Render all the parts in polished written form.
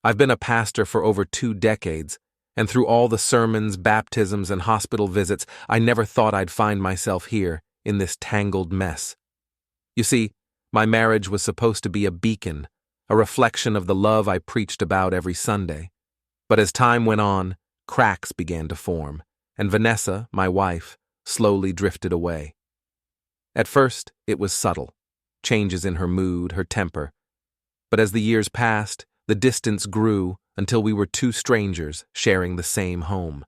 I've been a pastor for over 2 decades, and through all the sermons, baptisms, and hospital visits, I never thought I'd find myself here, in this tangled mess. You see, my marriage was supposed to be a beacon, a reflection of the love I preached about every Sunday. But as time went on, cracks began to form, and Vanessa, my wife, slowly drifted away. At first, it was subtle, changes in her mood, her temper. But as the years passed, the distance grew until we were two strangers sharing the same home.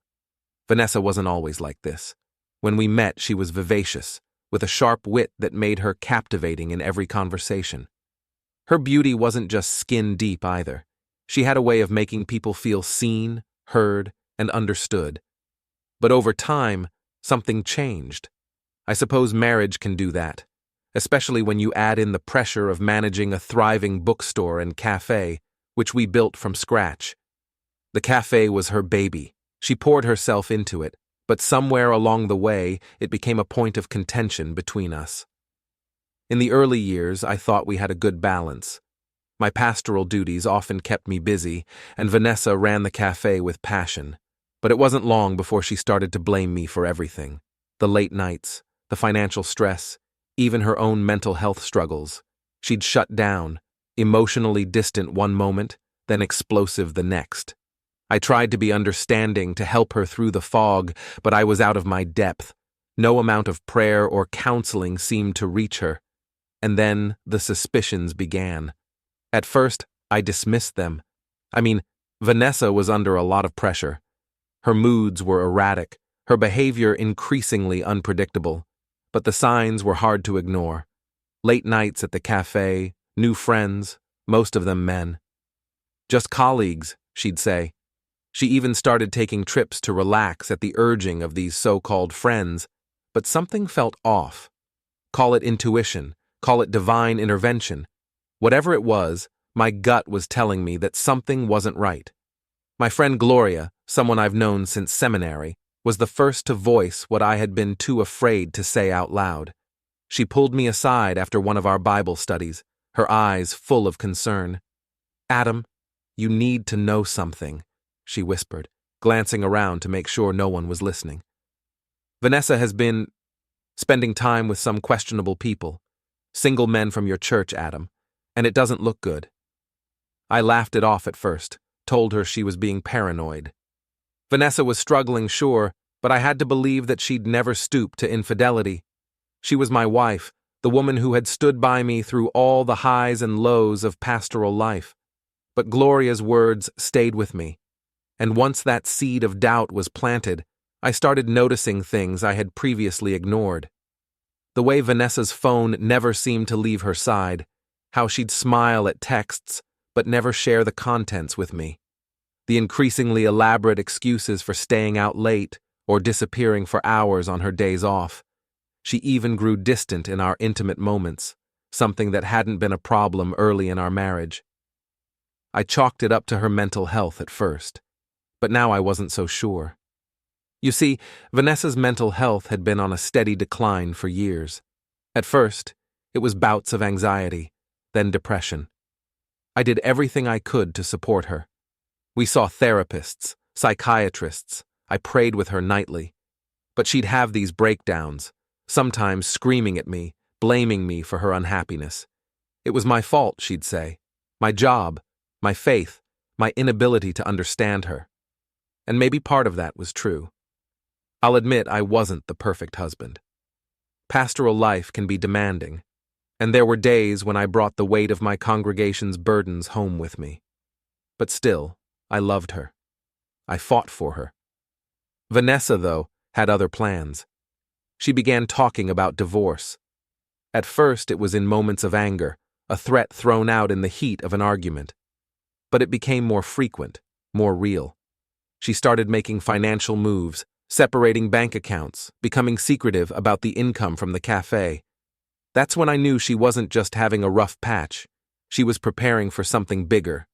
Vanessa wasn't always like this. When we met, she was vivacious, with a sharp wit that made her captivating in every conversation. Her beauty wasn't just skin deep either. She had a way of making people feel seen, heard, and understood. But over time, something changed. I suppose marriage can do that, especially when you add in the pressure of managing a thriving bookstore and cafe, which we built from scratch. The cafe was her baby. She poured herself into it, but somewhere along the way, it became a point of contention between us. In the early years, I thought we had a good balance. My pastoral duties often kept me busy, and Vanessa ran the cafe with passion. But it wasn't long before she started to blame me for everything. The late nights, the financial stress, even her own mental health struggles. She'd shut down, emotionally distant one moment, then explosive the next. I tried to be understanding to help her through the fog, but I was out of my depth. No amount of prayer or counseling seemed to reach her. And then the suspicions began. At first, I dismissed them. Vanessa was under a lot of pressure. Her moods were erratic, her behavior increasingly unpredictable. But the signs were hard to ignore. Late nights at the cafe, new friends, most of them men. Just colleagues, she'd say. She even started taking trips to relax at the urging of these so-called friends, but something felt off. Call it intuition, call it divine intervention. Whatever it was, my gut was telling me that something wasn't right. My friend Gloria, someone I've known since seminary, was the first to voice what I had been too afraid to say out loud. She pulled me aside after one of our Bible studies, her eyes full of concern. "Adam, you need to know something," she whispered, glancing around to make sure no one was listening. "Vanessa has been spending time with some questionable people, single men from your church, Adam, and it doesn't look good." I laughed it off at first, told her she was being paranoid. Vanessa was struggling, sure, but I had to believe that she'd never stoop to infidelity. She was my wife, the woman who had stood by me through all the highs and lows of pastoral life. But Gloria's words stayed with me, and once that seed of doubt was planted, I started noticing things I had previously ignored. The way Vanessa's phone never seemed to leave her side, how she'd smile at texts but never share the contents with me. The increasingly elaborate excuses for staying out late or disappearing for hours on her days off. She even grew distant in our intimate moments, something that hadn't been a problem early in our marriage. I chalked it up to her mental health at first, but now I wasn't so sure. You see, Vanessa's mental health had been on a steady decline for years. At first, it was bouts of anxiety, then depression. I did everything I could to support her. We saw therapists, psychiatrists. I prayed with her nightly. But she'd have these breakdowns, sometimes screaming at me, blaming me for her unhappiness. It was my fault, she'd say. My job, my faith, my inability to understand her. And maybe part of that was true. I'll admit I wasn't the perfect husband. Pastoral life can be demanding, and there were days when I brought the weight of my congregation's burdens home with me. But still, I loved her. I fought for her. Vanessa, though, had other plans. She began talking about divorce. At first, it was in moments of anger, a threat thrown out in the heat of an argument. But it became more frequent, more real. She started making financial moves, separating bank accounts, becoming secretive about the income from the cafe. That's when I knew she wasn't just having a rough patch. She was preparing for something bigger.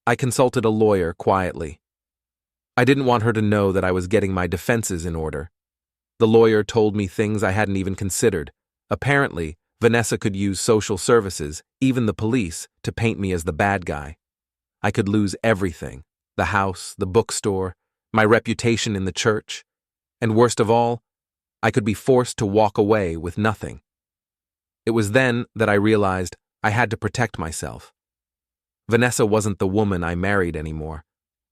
I consulted a lawyer quietly. I didn't want her to know that I was getting my defenses in order. The lawyer told me things I hadn't even considered. Apparently, Vanessa could use social services, even the police, to paint me as the bad guy. I could lose everything: the house, the bookstore, my reputation in the church, and worst of all, I could be forced to walk away with nothing. It was then that I realized I had to protect myself. Vanessa wasn't the woman I married anymore.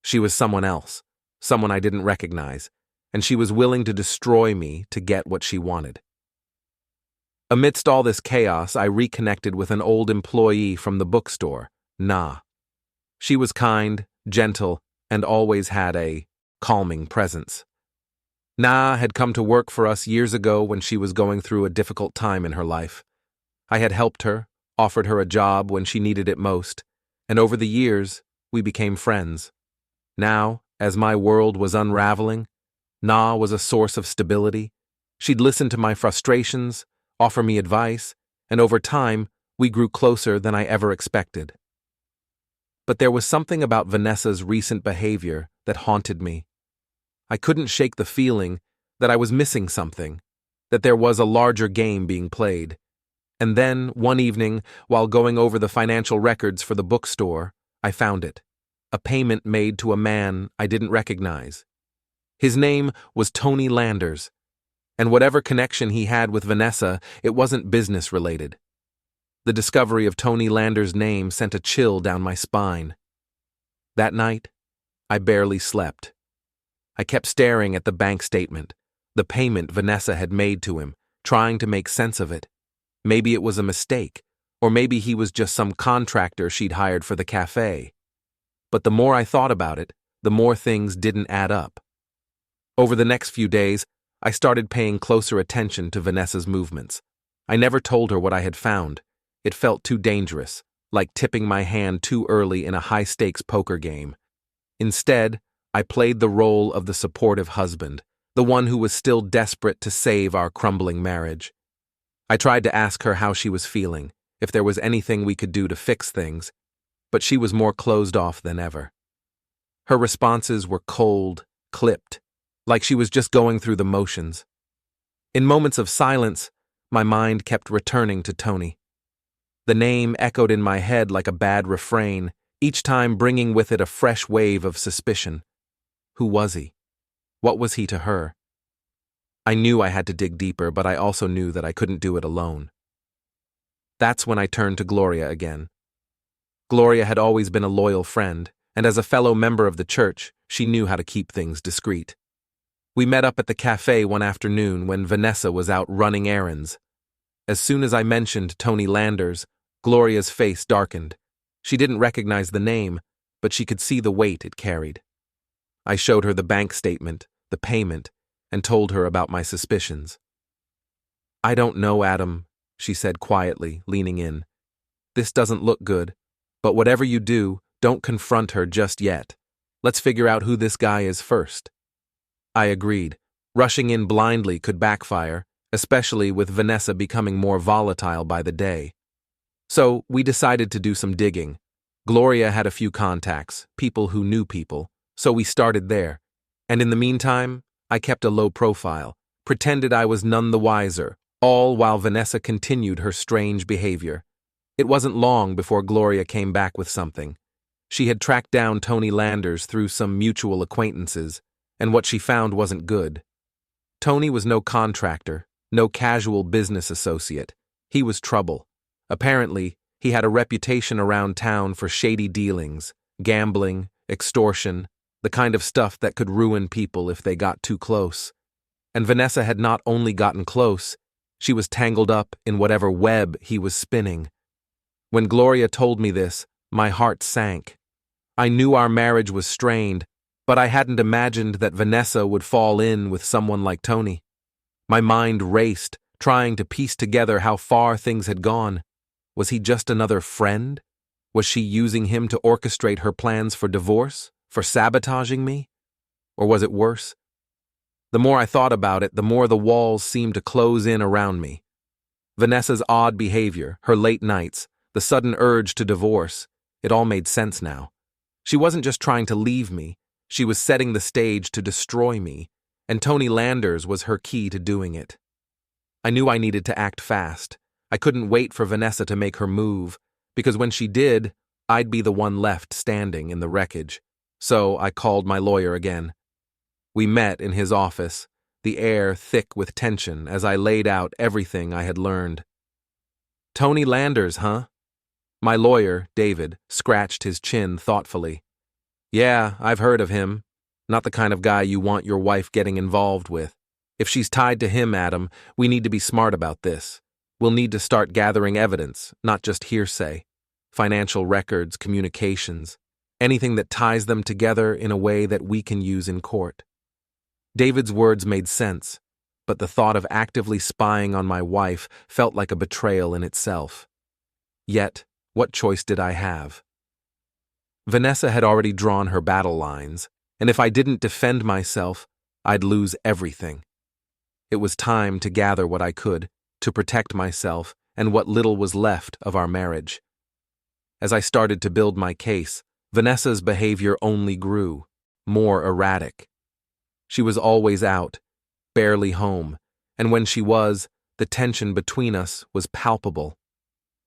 She was someone else, someone I didn't recognize, and she was willing to destroy me to get what she wanted. Amidst all this chaos, I reconnected with an old employee from the bookstore, Na. She was kind, gentle, and always had a calming presence. Na had come to work for us years ago when she was going through a difficult time in her life. I had helped her, offered her a job when she needed it most, and over the years, we became friends. Now, as my world was unraveling, Na was a source of stability. She'd listen to my frustrations, offer me advice, and over time, we grew closer than I ever expected. But there was something about Vanessa's recent behavior that haunted me. I couldn't shake the feeling that I was missing something, that there was a larger game being played. And then, one evening, while going over the financial records for the bookstore, I found it: a payment made to a man I didn't recognize. His name was Tony Landers, and whatever connection he had with Vanessa, it wasn't business-related. The discovery of Tony Landers' name sent a chill down my spine. That night, I barely slept. I kept staring at the bank statement, the payment Vanessa had made to him, trying to make sense of it. Maybe it was a mistake, or maybe he was just some contractor she'd hired for the cafe. But the more I thought about it, the more things didn't add up. Over the next few days, I started paying closer attention to Vanessa's movements. I never told her what I had found. It felt too dangerous, like tipping my hand too early in a high-stakes poker game. Instead, I played the role of the supportive husband, the one who was still desperate to save our crumbling marriage. I tried to ask her how she was feeling, if there was anything we could do to fix things, but she was more closed off than ever. Her responses were cold, clipped, like she was just going through the motions. In moments of silence, my mind kept returning to Tony. The name echoed in my head like a bad refrain, each time bringing with it a fresh wave of suspicion. Who was he? What was he to her? I knew I had to dig deeper, but I also knew that I couldn't do it alone. That's when I turned to Gloria again. Gloria had always been a loyal friend, and as a fellow member of the church, she knew how to keep things discreet. We met up at the cafe one afternoon when Vanessa was out running errands. As soon as I mentioned Tony Landers, Gloria's face darkened. She didn't recognize the name, but she could see the weight it carried. I showed her the bank statement, the payment, and told her about my suspicions. "I don't know, Adam," she said quietly, leaning in. "This doesn't look good, but whatever you do, don't confront her just yet. Let's figure out who this guy is first." I agreed. Rushing in blindly could backfire, especially with Vanessa becoming more volatile by the day. So we decided to do some digging. Gloria had a few contacts, people who knew people, so we started there. And in the meantime, I kept a low profile, pretended I was none the wiser, all while Vanessa continued her strange behavior. It wasn't long before Gloria came back with something. She had tracked down Tony Landers through some mutual acquaintances, and what she found wasn't good. Tony was no contractor, no casual business associate. He was trouble. Apparently, he had a reputation around town for shady dealings, gambling, extortion, the kind of stuff that could ruin people if they got too close. And Vanessa had not only gotten close, she was tangled up in whatever web he was spinning. When Gloria told me this, my heart sank. I knew our marriage was strained, but I hadn't imagined that Vanessa would fall in with someone like Tony. My mind raced, trying to piece together how far things had gone. Was he just another friend? Was she using him to orchestrate her plans for divorce? For sabotaging me? Or was it worse? The more I thought about it, the more the walls seemed to close in around me. Vanessa's odd behavior, her late nights, the sudden urge to divorce, it all made sense now. She wasn't just trying to leave me, she was setting the stage to destroy me, and Tony Landers was her key to doing it. I knew I needed to act fast. I couldn't wait for Vanessa to make her move, because when she did, I'd be the one left standing in the wreckage, so I called my lawyer again. We met in his office, the air thick with tension as I laid out everything I had learned. "Tony Landers, huh?" My lawyer, David, scratched his chin thoughtfully. "Yeah, I've heard of him. Not the kind of guy you want your wife getting involved with. If she's tied to him, Adam, we need to be smart about this. We'll need to start gathering evidence, not just hearsay. Financial records, communications, anything that ties them together in a way that we can use in court." David's words made sense, but the thought of actively spying on my wife felt like a betrayal in itself. Yet, what choice did I have? Vanessa had already drawn her battle lines, and if I didn't defend myself, I'd lose everything. It was time to gather what I could, to protect myself and what little was left of our marriage. As I started to build my case, Vanessa's behavior only grew, more erratic. She was always out, barely home, and when she was, the tension between us was palpable.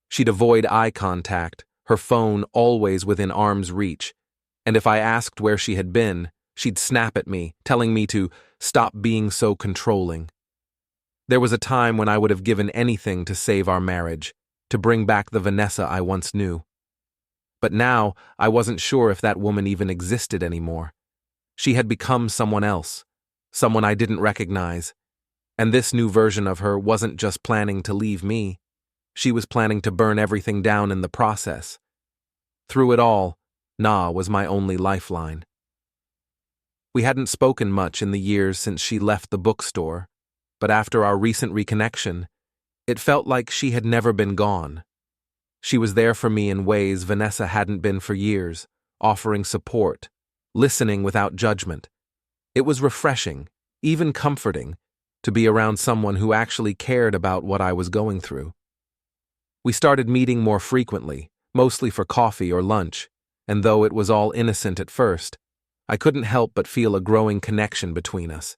She'd avoid eye contact, her phone always within arm's reach, and if I asked where she had been, she'd snap at me, telling me to stop being so controlling. There was a time when I would have given anything to save our marriage, to bring back the Vanessa I once knew. But now, I wasn't sure if that woman even existed anymore. She had become someone else, someone I didn't recognize, and this new version of her wasn't just planning to leave me. She was planning to burn everything down in the process. Through it all, Na was my only lifeline. We hadn't spoken much in the years since she left the bookstore, but after our recent reconnection, it felt like she had never been gone. She was there for me in ways Vanessa hadn't been for years, offering support, listening without judgment. It was refreshing, even comforting, to be around someone who actually cared about what I was going through. We started meeting more frequently, mostly for coffee or lunch, and though it was all innocent at first, I couldn't help but feel a growing connection between us.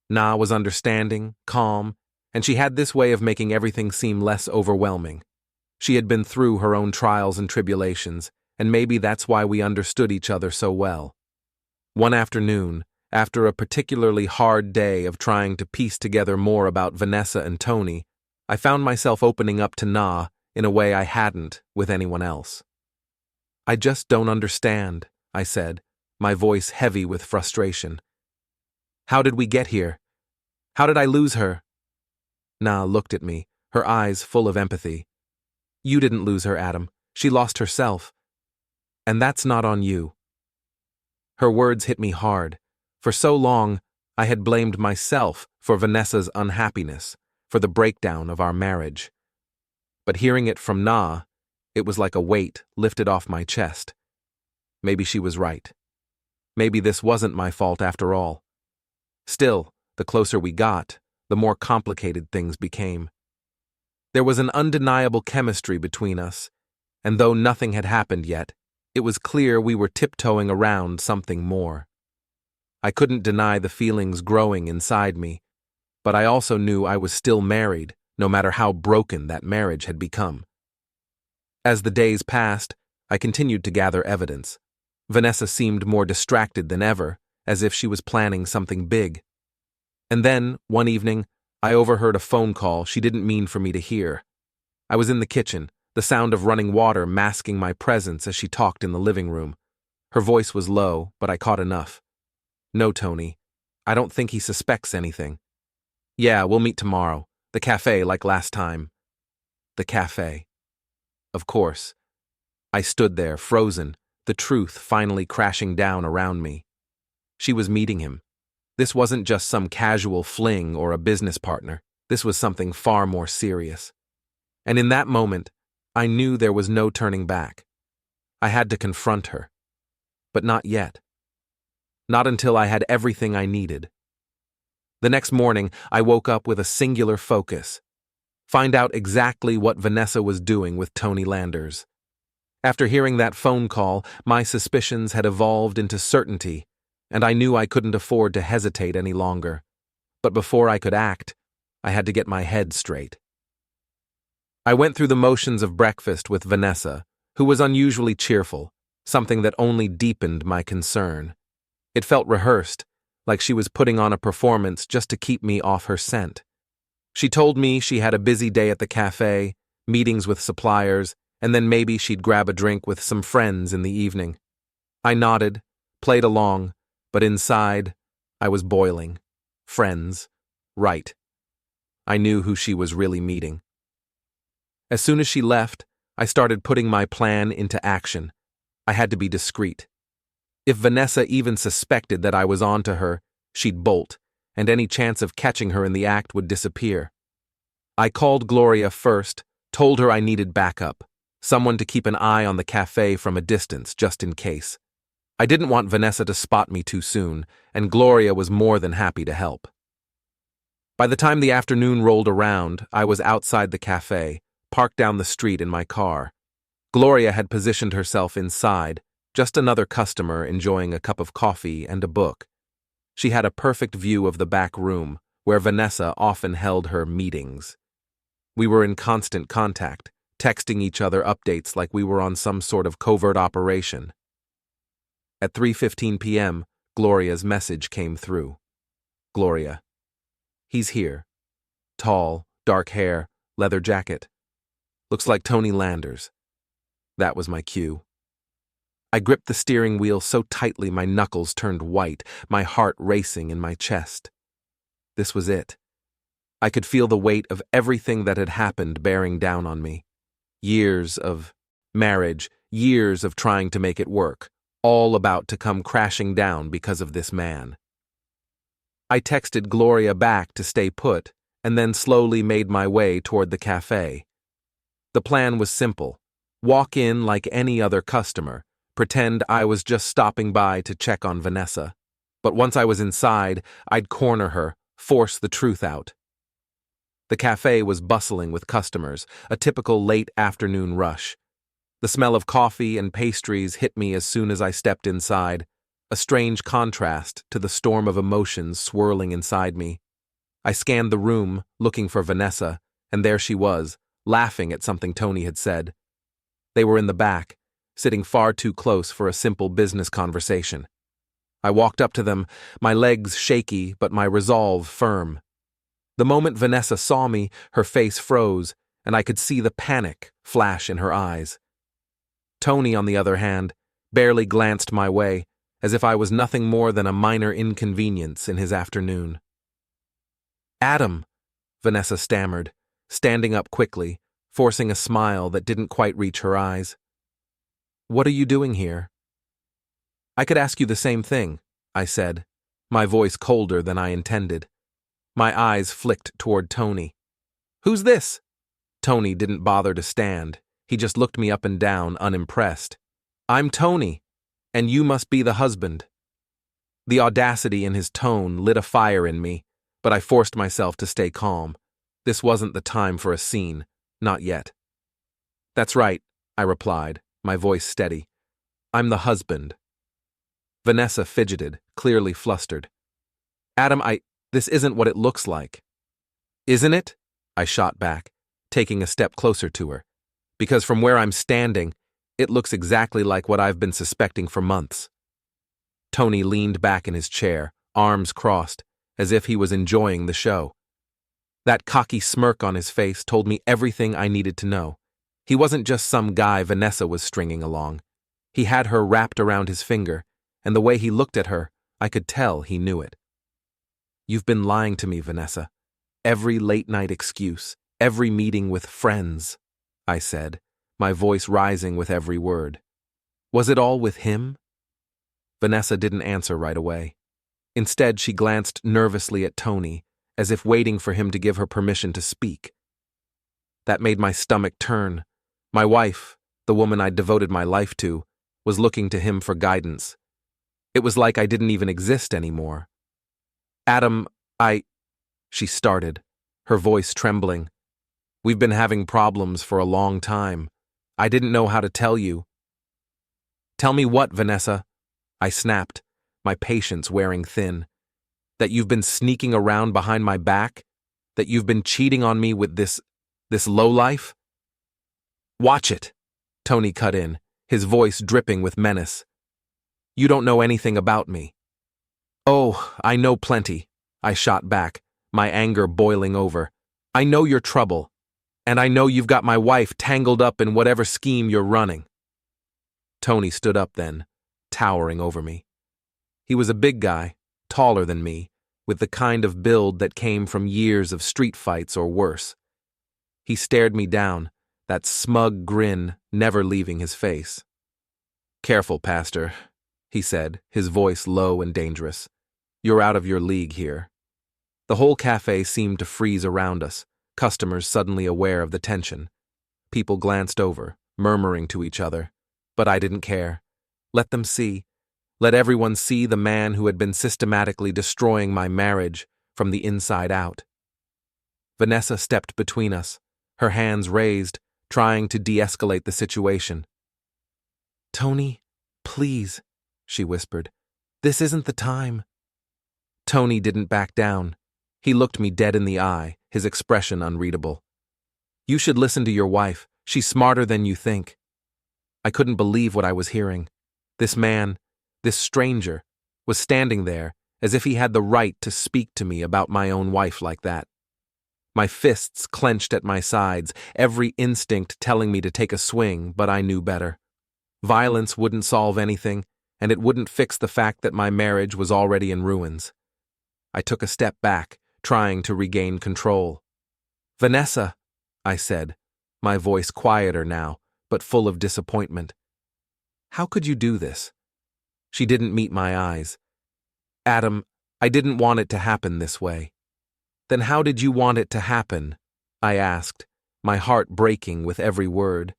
Na was understanding, calm, and she had this way of making everything seem less overwhelming. She had been through her own trials and tribulations, and maybe that's why we understood each other so well. One afternoon, after a particularly hard day of trying to piece together more about Vanessa and Tony, I found myself opening up to Na in a way I hadn't with anyone else. "I just don't understand," I said, my voice heavy with frustration. "How did we get here? How did I lose her?" Na looked at me, her eyes full of empathy. "You didn't lose her, Adam. She lost herself. And that's not on you." Her words hit me hard. For so long, I had blamed myself for Vanessa's unhappiness, for the breakdown of our marriage. But hearing it from Na, it was like a weight lifted off my chest. Maybe she was right. Maybe this wasn't my fault after all. Still, the closer we got, the more complicated things became. There was an undeniable chemistry between us, and though nothing had happened yet, it was clear we were tiptoeing around something more. I couldn't deny the feelings growing inside me, but I also knew I was still married, no matter how broken that marriage had become. As the days passed, I continued to gather evidence. Vanessa seemed more distracted than ever, as if she was planning something big. And then, one evening, I overheard a phone call she didn't mean for me to hear. I was in the kitchen, the sound of running water masking my presence as she talked in the living room. Her voice was low, but I caught enough. "No, Tony. I don't think he suspects anything." "Yeah, we'll meet tomorrow. The cafe, like last time." The cafe. Of course. I stood there, frozen, the truth finally crashing down around me. She was meeting him. This wasn't just some casual fling or a business partner. This was something far more serious. And in that moment, I knew there was no turning back. I had to confront her. But not yet. Not until I had everything I needed. The next morning, I woke up with a singular focus. Find out exactly what Vanessa was doing with Tony Landers. After hearing that phone call, my suspicions had evolved into certainty, and I knew I couldn't afford to hesitate any longer. But before I could act, I had to get my head straight. I went through the motions of breakfast with Vanessa, who was unusually cheerful, something that only deepened my concern. It felt rehearsed, like she was putting on a performance just to keep me off her scent. She told me she had a busy day at the cafe, meetings with suppliers, and then maybe she'd grab a drink with some friends in the evening. I nodded, played along, but inside, I was boiling. Friends. Right. I knew who she was really meeting. As soon as she left, I started putting my plan into action. I had to be discreet. If Vanessa even suspected that I was onto her, she'd bolt, and any chance of catching her in the act would disappear. I called Gloria first, told her I needed backup, someone to keep an eye on the cafe from a distance just in case. I didn't want Vanessa to spot me too soon, and Gloria was more than happy to help. By the time the afternoon rolled around, I was outside the cafe, parked down the street in my car. Gloria had positioned herself inside, just another customer enjoying a cup of coffee and a book. She had a perfect view of the back room, where Vanessa often held her meetings. We were in constant contact, texting each other updates like we were on some sort of covert operation. At 3:15 p.m., Gloria's message came through. Gloria. He's here. Tall, dark hair, leather jacket. Looks like Tony Landers. That was my cue. I gripped the steering wheel so tightly my knuckles turned white, my heart racing in my chest. This was it. I could feel the weight of everything that had happened bearing down on me. Years of marriage, years of trying to make it work, all about to come crashing down because of this man. I texted Gloria back to stay put, and then slowly made my way toward the cafe. The plan was simple. Walk in like any other customer, pretend I was just stopping by to check on Vanessa. But once I was inside, I'd corner her, force the truth out. The cafe was bustling with customers, a typical late afternoon rush. The smell of coffee and pastries hit me as soon as I stepped inside, a strange contrast to the storm of emotions swirling inside me. I scanned the room, looking for Vanessa, and there she was, laughing at something Tony had said. They were in the back, sitting far too close for a simple business conversation. I walked up to them, my legs shaky but my resolve firm. The moment Vanessa saw me, her face froze, and I could see the panic flash in her eyes. Tony, on the other hand, barely glanced my way, as if I was nothing more than a minor inconvenience in his afternoon. Adam, Vanessa stammered, standing up quickly, forcing a smile that didn't quite reach her eyes. What are you doing here? I could ask you the same thing, I said, my voice colder than I intended. My eyes flicked toward Tony. Who's this? Tony didn't bother to stand. He just looked me up and down, unimpressed. I'm Tony, and you must be the husband. The audacity in his tone lit a fire in me, but I forced myself to stay calm. This wasn't the time for a scene, not yet. That's right, I replied, my voice steady. I'm the husband. Vanessa fidgeted, clearly flustered. Adam, this isn't what it looks like. Isn't it? I shot back, taking a step closer to her. Because from where I'm standing, it looks exactly like what I've been suspecting for months. Tony leaned back in his chair, arms crossed, as if he was enjoying the show. That cocky smirk on his face told me everything I needed to know. He wasn't just some guy Vanessa was stringing along. He had her wrapped around his finger, and the way he looked at her, I could tell he knew it. You've been lying to me, Vanessa. Every late-night excuse, every meeting with friends, I said, my voice rising with every word. Was it all with him? Vanessa didn't answer right away. Instead, she glanced nervously at Tony, as if waiting for him to give her permission to speak. That made my stomach turn. My wife, the woman I'd devoted my life to, was looking to him for guidance. It was like I didn't even exist anymore. Adam, she started, her voice trembling. We've been having problems for a long time. I didn't know how to tell you. Tell me what, Vanessa? I snapped, my patience wearing thin. That you've been sneaking around behind my back? That you've been cheating on me with this lowlife? Watch it, Tony cut in, his voice dripping with menace. "You don't know anything about me." "Oh, I know plenty," I shot back, my anger boiling over. "I know your trouble, and I know you've got my wife tangled up in whatever scheme you're running." Tony stood up then, towering over me. He was a big guy, taller than me, with the kind of build that came from years of street fights or worse. He stared me down, that smug grin never leaving his face. "Careful, Pastor," he said, his voice low and dangerous. "You're out of your league here." The whole cafe seemed to freeze around us, customers suddenly aware of the tension. People glanced over, murmuring to each other. But I didn't care. Let them see. Let everyone see the man who had been systematically destroying my marriage from the inside out. Vanessa stepped between us, her hands raised, trying to de-escalate the situation. "Tony, please," she whispered. "This isn't the time." Tony didn't back down. He looked me dead in the eye, his expression unreadable. "You should listen to your wife. She's smarter than you think." I couldn't believe what I was hearing. This man, this stranger, was standing there as if he had the right to speak to me about my own wife like that. My fists clenched at my sides, every instinct telling me to take a swing, but I knew better. Violence wouldn't solve anything, and it wouldn't fix the fact that my marriage was already in ruins. I took a step back, trying to regain control. "Vanessa," I said, my voice quieter now, but full of disappointment. "How could you do this?" She didn't meet my eyes. "Adam, I didn't want it to happen this way." "Then how did you want it to happen?" I asked, my heart breaking with every word.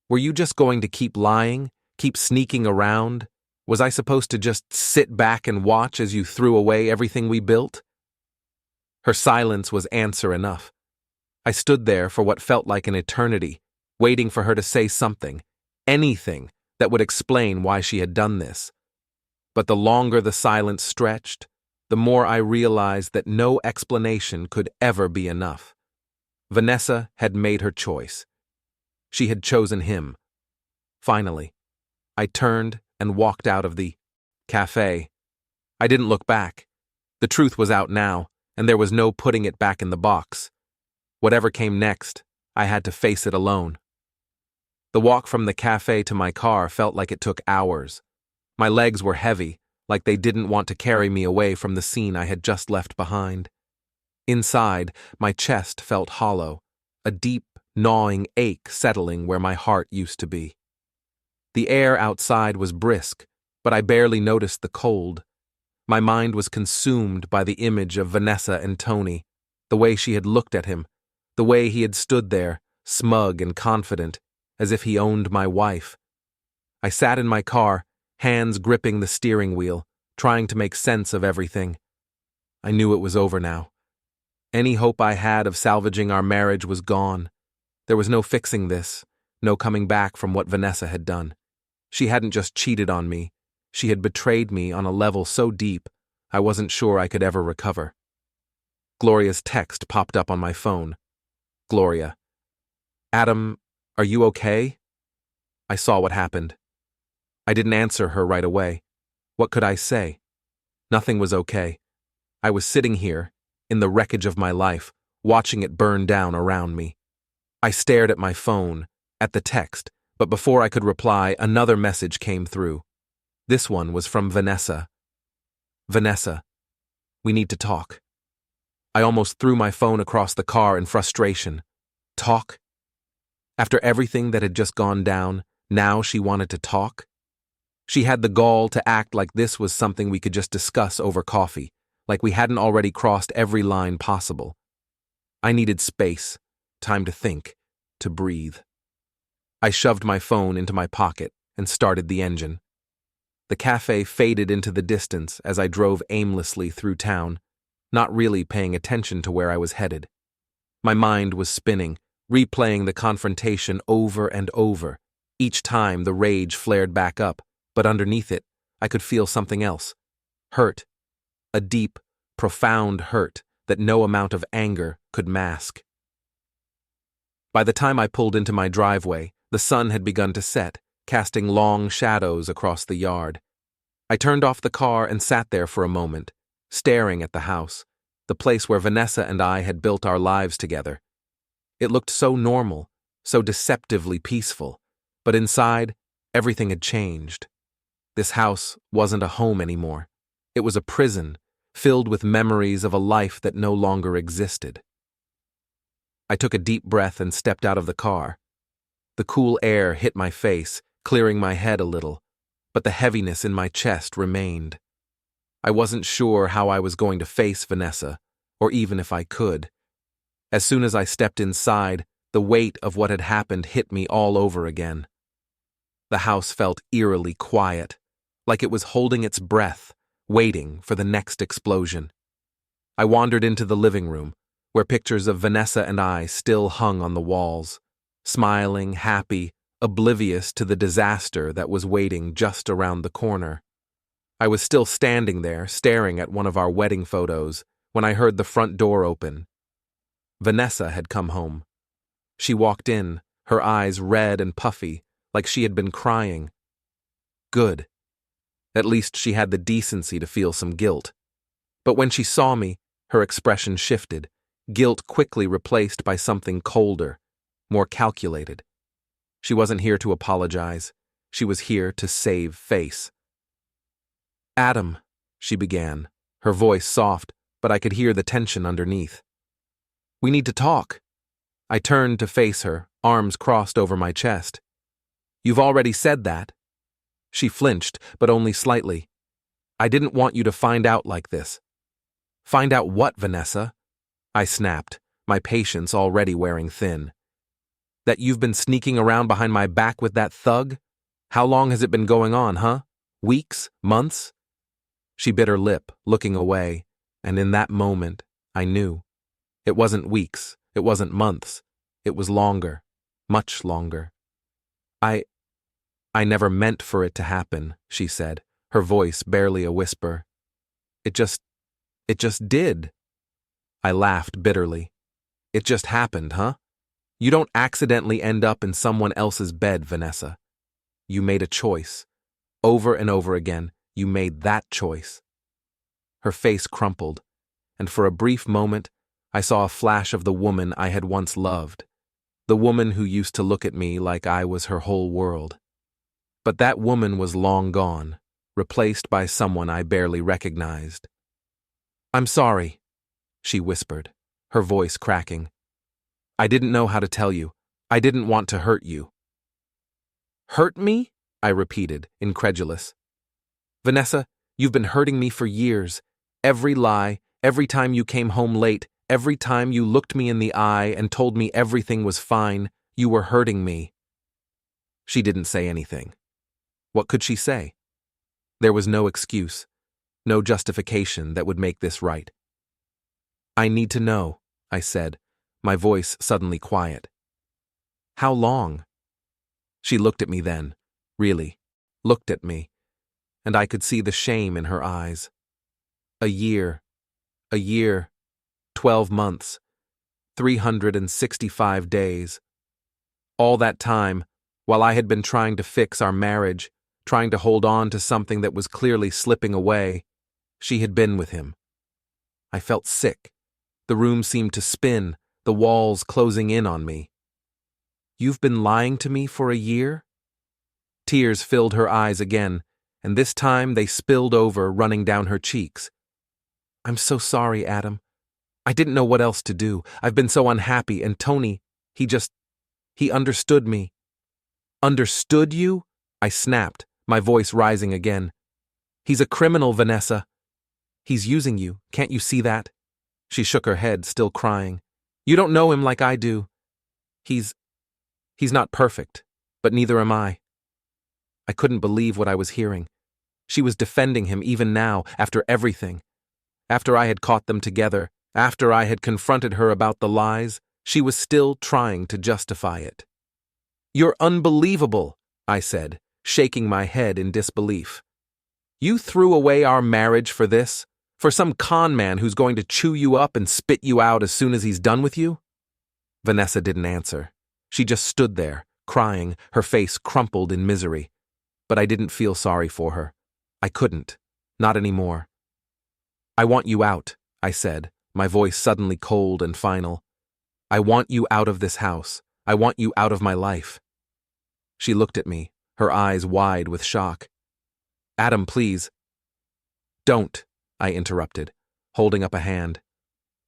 "Were you just going to keep lying, keep sneaking around? Was I supposed to just sit back and watch as you threw away everything we built?" Her silence was answer enough. I stood there for what felt like an eternity, waiting for her to say something, anything that would explain why she had done this. But the longer the silence stretched, the more I realized that no explanation could ever be enough. Vanessa had made her choice. She had chosen him. Finally, I turned and walked out of the cafe. I didn't look back. The truth was out now, and there was no putting it back in the box. Whatever came next, I had to face it alone. The walk from the cafe to my car felt like it took hours. My legs were heavy, like they didn't want to carry me away from the scene I had just left behind. Inside, my chest felt hollow, a deep, gnawing ache settling where my heart used to be. The air outside was brisk, but I barely noticed the cold. My mind was consumed by the image of Vanessa and Tony, the way she had looked at him, the way he had stood there, smug and confident, as if he owned my wife. I sat in my car, hands gripping the steering wheel, trying to make sense of everything. I knew it was over now. Any hope I had of salvaging our marriage was gone. There was no fixing this, no coming back from what Vanessa had done. She hadn't just cheated on me, she had betrayed me on a level so deep I wasn't sure I could ever recover. Gloria's text popped up on my phone. Gloria. "Adam, are you okay?" I saw what happened. I didn't answer her right away. What could I say? Nothing was okay. I was sitting here, in the wreckage of my life, watching it burn down around me. I stared at my phone, at the text, but before I could reply, another message came through. This one was from Vanessa. "Vanessa, we need to talk." I almost threw my phone across the car in frustration. Talk? After everything that had just gone down, now she wanted to talk? She had the gall to act like this was something we could just discuss over coffee, like we hadn't already crossed every line possible. I needed space, time to think, to breathe. I shoved my phone into my pocket and started the engine. The cafe faded into the distance as I drove aimlessly through town, not really paying attention to where I was headed. My mind was spinning, replaying the confrontation over and over. Each time the rage flared back up, but underneath it, I could feel something else. Hurt. A deep, profound hurt that no amount of anger could mask. By the time I pulled into my driveway, The sun had begun to set, casting long shadows across the yard. I turned off the car and sat there for a moment, staring at the house, the place where Vanessa and I had built our lives together. It looked so normal, so deceptively peaceful, but inside, everything had changed. This house wasn't a home anymore. It was a prison, filled with memories of a life that no longer existed. I took a deep breath and stepped out of the car. The cool air hit my face, clearing my head a little, but the heaviness in my chest remained. I wasn't sure how I was going to face Vanessa, or even if I could. As soon as I stepped inside, the weight of what had happened hit me all over again. The house felt eerily quiet, like it was holding its breath, waiting for the next explosion. I wandered into the living room, where pictures of Vanessa and I still hung on the walls, smiling, happy, oblivious to the disaster that was waiting just around the corner. I was still standing there, staring at one of our wedding photos, when I heard the front door open. Vanessa had come home. She walked in, her eyes red and puffy, like she had been crying. Good. At least she had the decency to feel some guilt. But when she saw me, her expression shifted, guilt quickly replaced by something colder, more calculated. She wasn't here to apologize. She was here to save face. "Adam," she began, her voice soft, but I could hear the tension underneath. "We need to talk." I turned to face her, arms crossed over my chest. "You've already said that." She flinched, but only slightly. "I didn't want you to find out like this." "Find out what, Vanessa?" I snapped, my patience already wearing thin. "That you've been sneaking around behind my back with that thug? How long has it been going on, huh? Weeks? Months?" She bit her lip, looking away, and in that moment, I knew. It wasn't weeks, it wasn't months, it was longer, much longer. I never meant for it to happen," she said, her voice barely a whisper. It just did." I laughed bitterly. "It just happened, huh? You don't accidentally end up in someone else's bed, Vanessa. You made a choice. Over and over again, you made that choice." Her face crumpled, and for a brief moment, I saw a flash of the woman I had once loved, the woman who used to look at me like I was her whole world. But that woman was long gone, replaced by someone I barely recognized. "I'm sorry," she whispered, her voice cracking. "I didn't know how to tell you. I didn't want to hurt you." "Hurt me?" I repeated, incredulous. "Vanessa, you've been hurting me for years. Every lie, every time you came home late, every time you looked me in the eye and told me everything was fine, you were hurting me." She didn't say anything. What could she say? There was no excuse, no justification that would make this right. "I need to know," I said, my voice suddenly quiet. "How long?" She looked at me then, really, looked at me, and I could see the shame in her eyes. A year, 12 months, 365 days. All that time, while I had been trying to fix our marriage, trying to hold on to something that was clearly slipping away, she had been with him. I felt sick. The room seemed to spin, the walls closing in on me. "You've been lying to me for a year?" Tears filled her eyes again, and this time they spilled over, running down her cheeks. "I'm so sorry, Adam. I didn't know what else to do. I've been so unhappy, and Tony, he understood me." "Understood you?" I snapped, my voice rising again. "He's a criminal, Vanessa. He's using you, can't you see that?" She shook her head, still crying. "You don't know him like I do. He's not perfect, but neither am I." I couldn't believe what I was hearing. She was defending him even now, after everything. After I had caught them together, after I had confronted her about the lies, she was still trying to justify it. "You're unbelievable," I said, shaking my head in disbelief. "You threw away our marriage for this? For some con man who's going to chew you up and spit you out as soon as he's done with you?" Vanessa didn't answer. She just stood there, crying, her face crumpled in misery. But I didn't feel sorry for her. I couldn't. Not anymore. "I want you out," I said, my voice suddenly cold and final. "I want you out of this house. I want you out of my life." She looked at me, her eyes wide with shock. "Adam, please." "Don't," I interrupted, holding up a hand.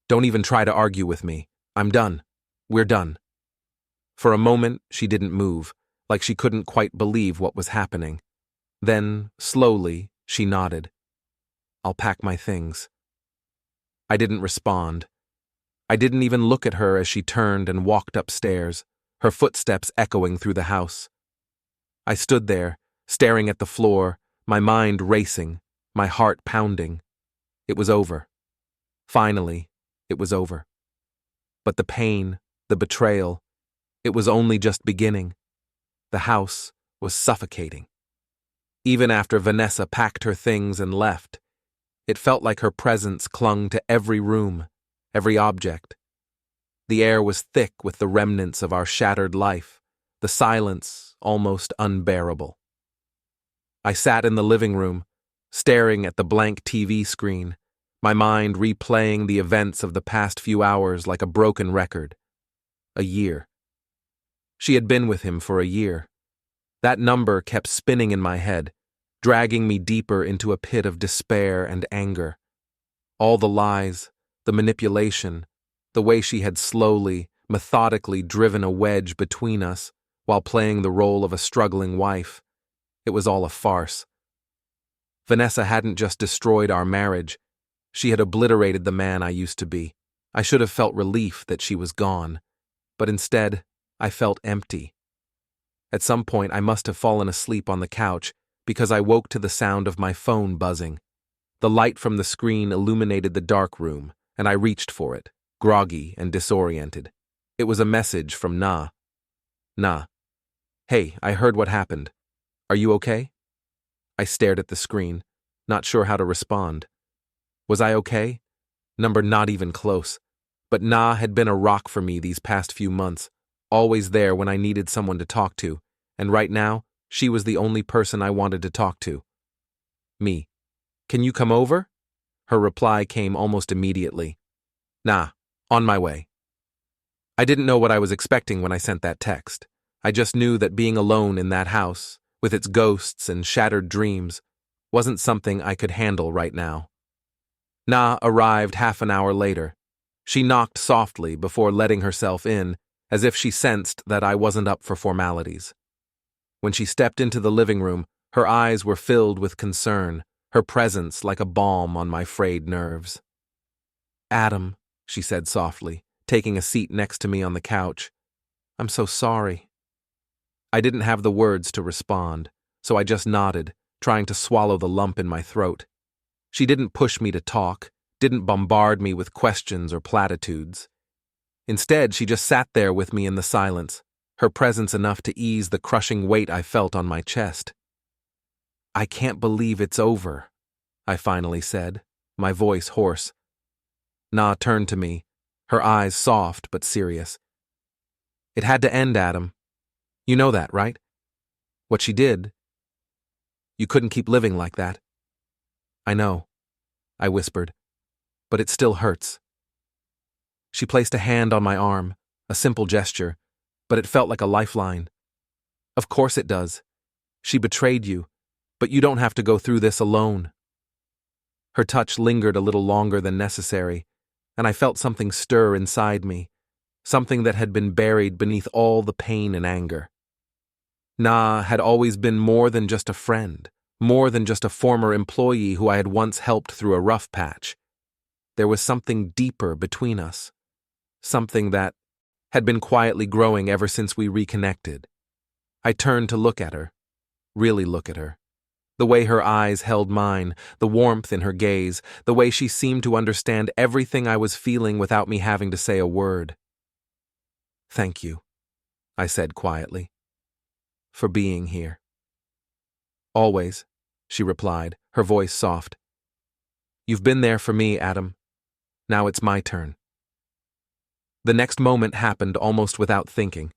"Don't even try to argue with me. I'm done. We're done." For a moment, she didn't move, like she couldn't quite believe what was happening. Then, slowly, she nodded. "I'll pack my things." I didn't respond. I didn't even look at her as she turned and walked upstairs, her footsteps echoing through the house. I stood there, staring at the floor, my mind racing, my heart pounding. It was over. Finally, it was over. But the pain, the betrayal, it was only just beginning. The house was suffocating. Even after Vanessa packed her things and left, it felt like her presence clung to every room, every object. The air was thick with the remnants of our shattered life, the silence almost unbearable. I sat in the living room, staring at the blank TV screen, my mind replaying the events of the past few hours like a broken record. A year. She had been with him for a year. That number kept spinning in my head, dragging me deeper into a pit of despair and anger. All the lies, the manipulation, the way she had slowly, methodically driven a wedge between us while playing the role of a struggling wife. It was all a farce. Vanessa hadn't just destroyed our marriage. She had obliterated the man I used to be. I should have felt relief that she was gone, but instead, I felt empty. At some point, I must have fallen asleep on the couch because I woke to the sound of my phone buzzing. The light from the screen illuminated the dark room, and I reached for it, groggy and disoriented. It was a message from Na. "Na. Hey, I heard what happened. Are you okay?" I stared at the screen, not sure how to respond. Was I okay? Number not even close. But Na had been a rock for me these past few months, always there when I needed someone to talk to, and right now, she was the only person I wanted to talk to. Me. "Can you come over?" Her reply came almost immediately. "Nah, on my way." I didn't know what I was expecting when I sent that text. I just knew that being alone in that house, with its ghosts and shattered dreams, wasn't something I could handle right now. Na arrived half an hour later. She knocked softly before letting herself in, as if she sensed that I wasn't up for formalities. When she stepped into the living room, her eyes were filled with concern, her presence like a balm on my frayed nerves. "Adam," she said softly, taking a seat next to me on the couch. "I'm so sorry." I didn't have the words to respond, so I just nodded, trying to swallow the lump in my throat. She didn't push me to talk, didn't bombard me with questions or platitudes. Instead, she just sat there with me in the silence, her presence enough to ease the crushing weight I felt on my chest. "I can't believe it's over," I finally said, my voice hoarse. Na turned to me, her eyes soft but serious. "It had to end, Adam. You know that, right? What she did. You couldn't keep living like that." "I know," I whispered, "but it still hurts." She placed a hand on my arm, a simple gesture, but it felt like a lifeline. "Of course it does. She betrayed you, but you don't have to go through this alone." Her touch lingered a little longer than necessary, and I felt something stir inside me, something that had been buried beneath all the pain and anger. Na had always been more than just a friend, more than just a former employee who I had once helped through a rough patch. There was something deeper between us, something that had been quietly growing ever since we reconnected. I turned to look at her, really look at her. The way her eyes held mine, the warmth in her gaze, the way she seemed to understand everything I was feeling without me having to say a word. "Thank you," I said quietly, "for being here." "Always," she replied, her voice soft. "You've been there for me, Adam. Now it's my turn." The next moment happened almost without thinking.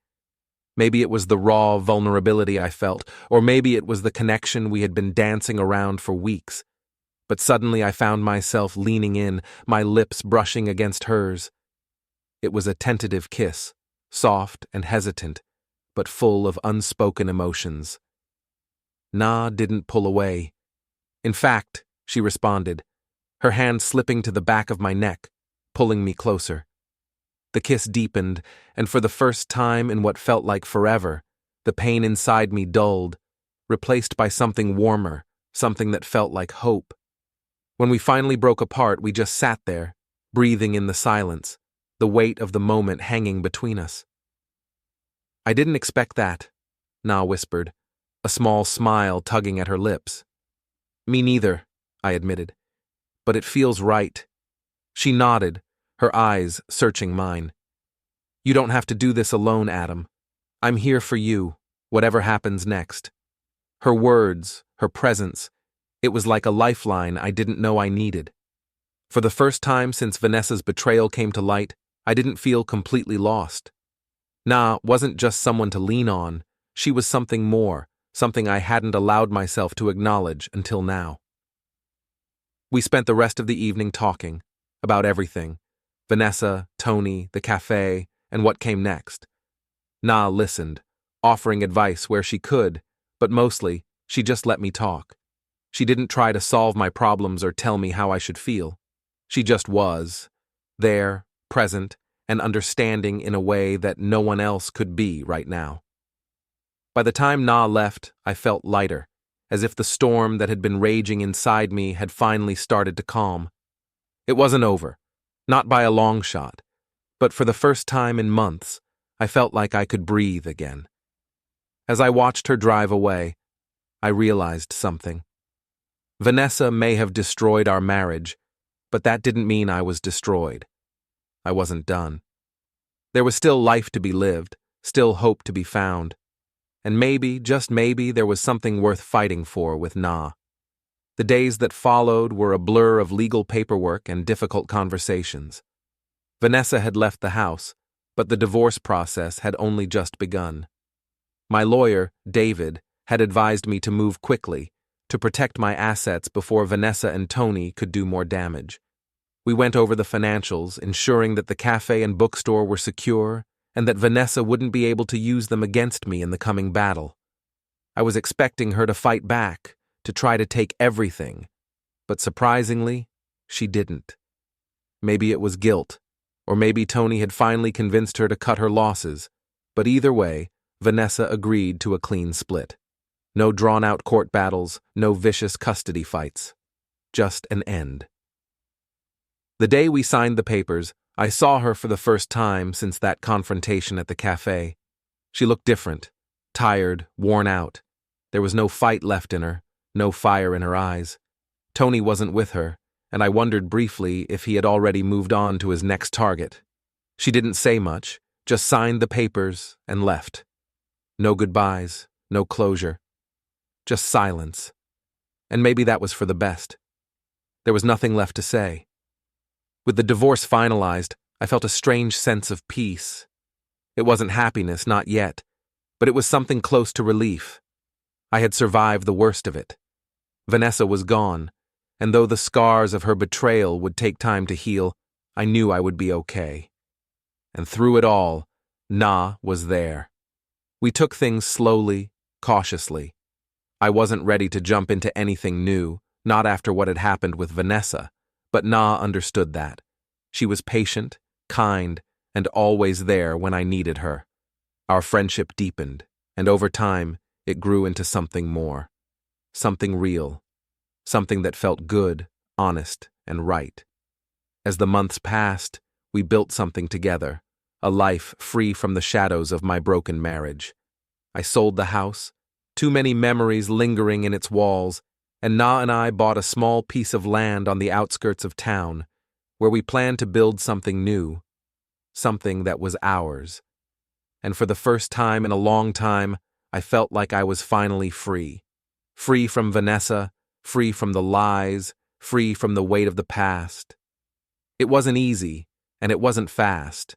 Maybe it was the raw vulnerability I felt, or maybe it was the connection we had been dancing around for weeks. But suddenly I found myself leaning in, my lips brushing against hers. It was a tentative kiss, soft and hesitant, but full of unspoken emotions. Na didn't pull away. In fact, she responded, her hand slipping to the back of my neck, pulling me closer. The kiss deepened, and for the first time in what felt like forever, the pain inside me dulled, replaced by something warmer, something that felt like hope. When we finally broke apart, we just sat there, breathing in the silence, the weight of the moment hanging between us. "I didn't expect that," Na whispered, a small smile tugging at her lips. "Me neither," I admitted. "But it feels right." She nodded, her eyes searching mine. "You don't have to do this alone, Adam. I'm here for you, whatever happens next." Her words, her presence, it was like a lifeline I didn't know I needed. For the first time since Vanessa's betrayal came to light, I didn't feel completely lost. Na wasn't just someone to lean on, she was something more, something I hadn't allowed myself to acknowledge until now. We spent the rest of the evening talking about everything: Vanessa, Tony, the cafe, and what came next. Na listened, offering advice where she could, but mostly, she just let me talk. She didn't try to solve my problems or tell me how I should feel. She just was, there, present, and understanding in a way that no one else could be right now. By the time Na left, I felt lighter, as if the storm that had been raging inside me had finally started to calm. It wasn't over, not by a long shot, but for the first time in months, I felt like I could breathe again. As I watched her drive away, I realized something. Vanessa may have destroyed our marriage, but that didn't mean I was destroyed. I wasn't done. There was still life to be lived, still hope to be found. And maybe, just maybe, there was something worth fighting for with Na. The days that followed were a blur of legal paperwork and difficult conversations. Vanessa had left the house, but the divorce process had only just begun. My lawyer, David, had advised me to move quickly, to protect my assets before Vanessa and Tony could do more damage. We went over the financials, ensuring that the cafe and bookstore were secure and that Vanessa wouldn't be able to use them against me in the coming battle. I was expecting her to fight back, to try to take everything, but surprisingly, she didn't. Maybe it was guilt, or maybe Tony had finally convinced her to cut her losses, but either way, Vanessa agreed to a clean split. No drawn-out court battles, no vicious custody fights. Just an end. The day we signed the papers, I saw her for the first time since that confrontation at the cafe. She looked different, tired, worn out. There was no fight left in her, no fire in her eyes. Tony wasn't with her, and I wondered briefly if he had already moved on to his next target. She didn't say much, just signed the papers and left. No goodbyes, no closure. Just silence. And maybe that was for the best. There was nothing left to say. With the divorce finalized, I felt a strange sense of peace. It wasn't happiness, not yet, but it was something close to relief. I had survived the worst of it. Vanessa was gone, and though the scars of her betrayal would take time to heal, I knew I would be okay. And through it all, Na was there. We took things slowly, cautiously. I wasn't ready to jump into anything new, not after what had happened with Vanessa, but Na understood that. She was patient, kind, and always there when I needed her. Our friendship deepened, and over time, it grew into something more. Something real. Something that felt good, honest, and right. As the months passed, we built something together, a life free from the shadows of my broken marriage. I sold the house, too many memories lingering in its walls, and Na and I bought a small piece of land on the outskirts of town, where we planned to build something new, something that was ours. And for the first time in a long time, I felt like I was finally free. Free from Vanessa, free from the lies, free from the weight of the past. It wasn't easy, and it wasn't fast,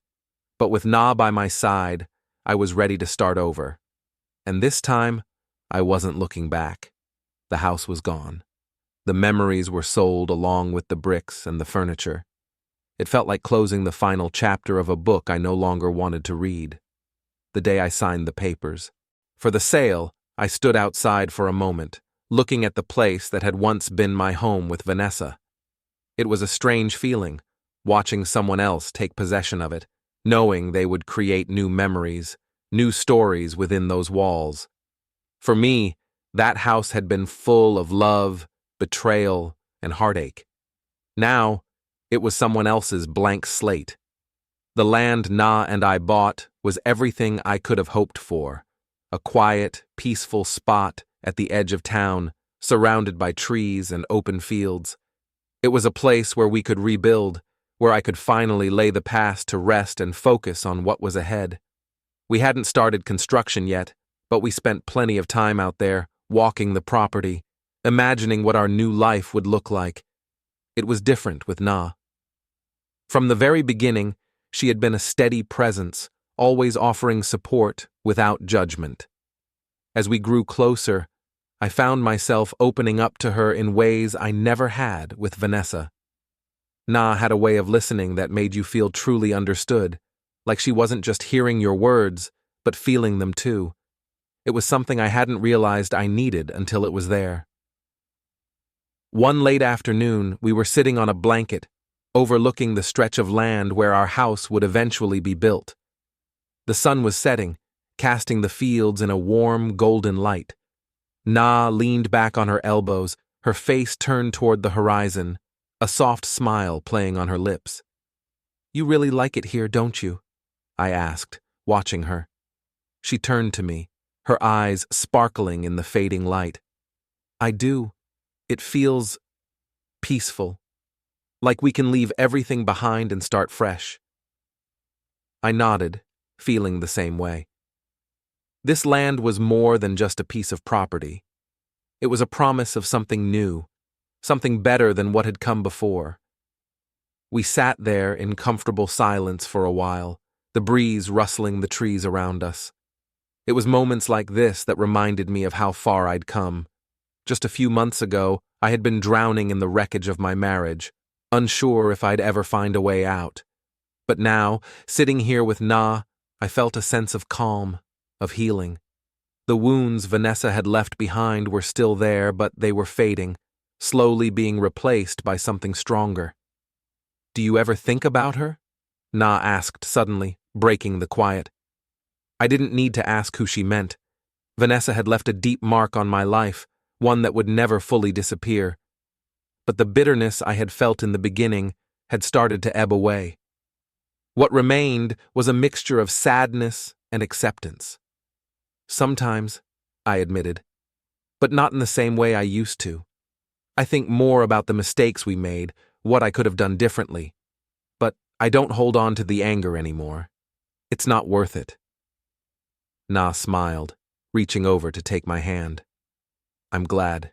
but with Na by my side, I was ready to start over. And this time, I wasn't looking back. The house was gone. The memories were sold along with the bricks and the furniture. It felt like closing the final chapter of a book I no longer wanted to read. The day I signed the papers. For the sale, I stood outside for a moment, looking at the place that had once been my home with Vanessa. It was a strange feeling, watching someone else take possession of it, knowing they would create new memories, new stories within those walls. For me, that house had been full of love, betrayal, and heartache. Now, it was someone else's blank slate. The land Na and I bought was everything I could have hoped for. A quiet, peaceful spot at the edge of town, surrounded by trees and open fields. It was a place where we could rebuild, where I could finally lay the past to rest and focus on what was ahead. We hadn't started construction yet, but we spent plenty of time out there, walking the property, imagining what our new life would look like. It was different with Na. From the very beginning, she had been a steady presence, always offering support without judgment. As we grew closer, I found myself opening up to her in ways I never had with Vanessa. Na had a way of listening that made you feel truly understood, like she wasn't just hearing your words, but feeling them too. It was something I hadn't realized I needed until it was there. One late afternoon, we were sitting on a blanket, overlooking the stretch of land where our house would eventually be built. The sun was setting, casting the fields in a warm, golden light. Na leaned back on her elbows, her face turned toward the horizon, a soft smile playing on her lips. "You really like it here, don't you?" I asked, watching her. She turned to me, her eyes sparkling in the fading light. "I do. It feels peaceful, like we can leave everything behind and start fresh." I nodded, feeling the same way. This land was more than just a piece of property. It was a promise of something new, something better than what had come before. We sat there in comfortable silence for a while, the breeze rustling the trees around us. It was moments like this that reminded me of how far I'd come. Just a few months ago, I had been drowning in the wreckage of my marriage, unsure if I'd ever find a way out. But now, sitting here with Na, I felt a sense of calm, of healing. The wounds Vanessa had left behind were still there, but they were fading, slowly being replaced by something stronger. "Do you ever think about her?" Na asked suddenly, breaking the quiet. I didn't need to ask who she meant. Vanessa had left a deep mark on my life, one that would never fully disappear. But the bitterness I had felt in the beginning had started to ebb away. What remained was a mixture of sadness and acceptance. "Sometimes," I admitted, "but not in the same way I used to. I think more about the mistakes we made, what I could have done differently. But I don't hold on to the anger anymore. It's not worth it." Na smiled, reaching over to take my hand. "I'm glad.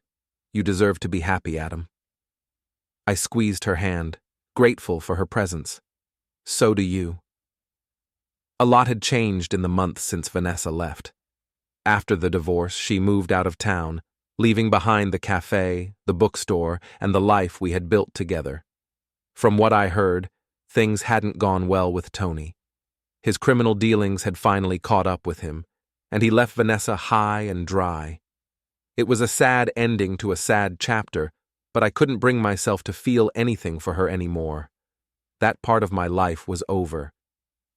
You deserve to be happy, Adam." I squeezed her hand, grateful for her presence. "So do you." A lot had changed in the months since Vanessa left. After the divorce, she moved out of town, leaving behind the cafe, the bookstore, and the life we had built together. From what I heard, things hadn't gone well with Tony. His criminal dealings had finally caught up with him, and he left Vanessa high and dry. It was a sad ending to a sad chapter, but I couldn't bring myself to feel anything for her anymore. That part of my life was over.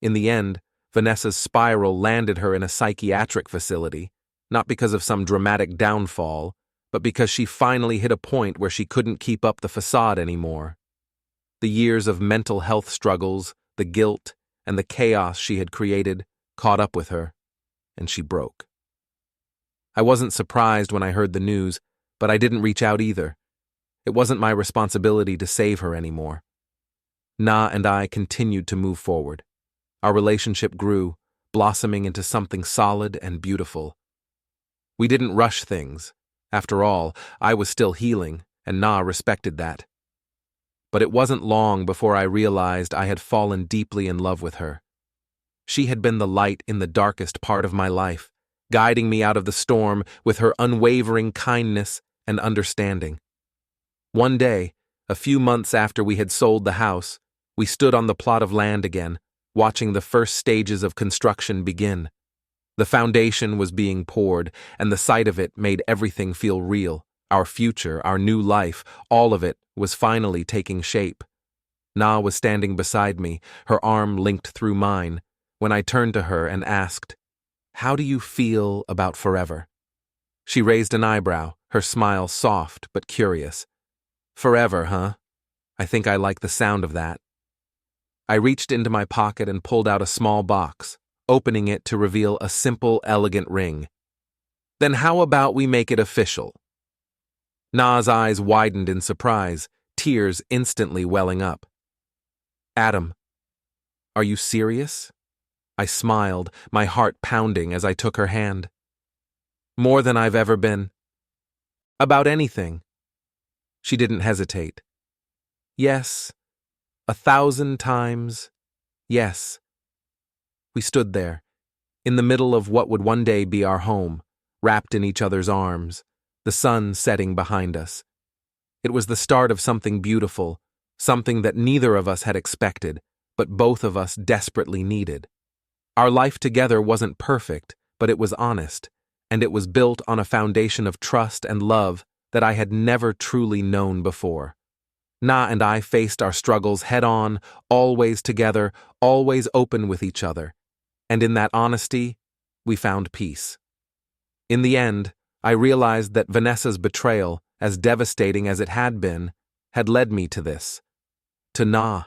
In the end, Vanessa's spiral landed her in a psychiatric facility, not because of some dramatic downfall, but because she finally hit a point where she couldn't keep up the facade anymore. The years of mental health struggles, the guilt, and the chaos she had created caught up with her, and she broke. I wasn't surprised when I heard the news, but I didn't reach out either. It wasn't my responsibility to save her anymore. Na and I continued to move forward. Our relationship grew, blossoming into something solid and beautiful. We didn't rush things. After all, I was still healing, and Na respected that. But it wasn't long before I realized I had fallen deeply in love with her. She had been the light in the darkest part of my life, guiding me out of the storm with her unwavering kindness and understanding. One day, a few months after we had sold the house, we stood on the plot of land again, watching the first stages of construction begin. The foundation was being poured, and the sight of it made everything feel real. Our future, our new life, all of it was finally taking shape. Na was standing beside me, her arm linked through mine, when I turned to her and asked, "How do you feel about forever?" She raised an eyebrow, her smile soft but curious. "Forever, huh? I think I like the sound of that." I reached into my pocket and pulled out a small box, opening it to reveal a simple, elegant ring. "Then how about we make it official?" Na's eyes widened in surprise, tears instantly welling up. "Adam, are you serious?" I smiled, my heart pounding as I took her hand. "More than I've ever been." "About anything?" She didn't hesitate. "Yes, 1,000 times, yes." We stood there, in the middle of what would one day be our home, wrapped in each other's arms, the sun setting behind us. It was the start of something beautiful, something that neither of us had expected, but both of us desperately needed. Our life together wasn't perfect, but it was honest, and it was built on a foundation of trust and love that I had never truly known before. Na and I faced our struggles head-on, always together, always open with each other, and in that honesty, we found peace. In the end, I realized that Vanessa's betrayal, as devastating as it had been, had led me to this. To Na,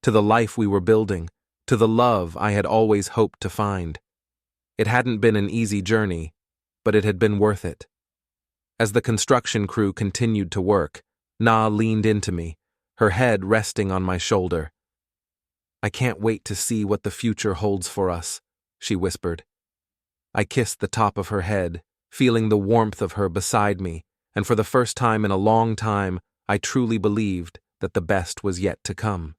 to the life we were building, to the love I had always hoped to find. It hadn't been an easy journey, but it had been worth it. As the construction crew continued to work, Na leaned into me, her head resting on my shoulder. "I can't wait to see what the future holds for us," she whispered. I kissed the top of her head, feeling the warmth of her beside me, and for the first time in a long time, I truly believed that the best was yet to come.